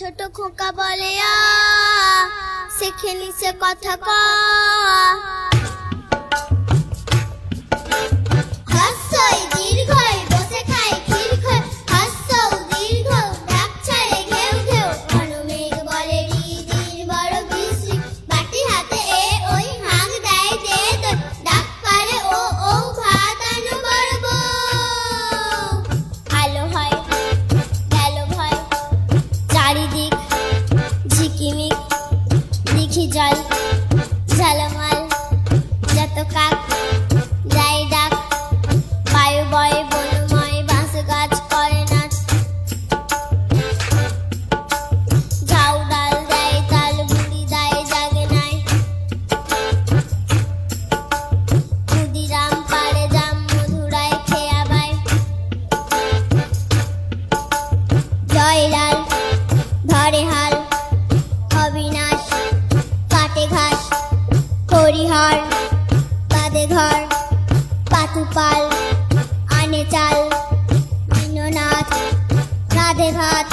ছোট খোকা বলে আ শেখে নিছে কথা ক হ্রস্বই দীর্ঘই বসে খায় ক্ষীর খায় হ্রস্বও দীর্ঘ ডাক ছাড়ে ঘেউ ঘেউ অনুমেঘ বলে রিদির বড় বৃষ্টি বাটি হাতে এ ওই হাঁক দেয় দে দই ডাক পারে ও ও ভাত আনো বড় বউ আলো হয় গেল ভয় চারিদিক ঝিকিমিক দেখি জল ঝালমাল যত কাক যায় ডাক বায়ু বয় বনময় বাঁশ গাছ করে নাচ ঝাউ ডাল দেয় তাল বুড়ি দেয় জাগে নাই ক্ষুদিরাম পাড়ে জাম মধুরায় খেয়া বায় জয়লাল ধরে হাল অবিনাশ কাটে ঘাস হরিহর বাদে ঘর পাতুপাল আনে চাল দীননাথ রাধে ভাত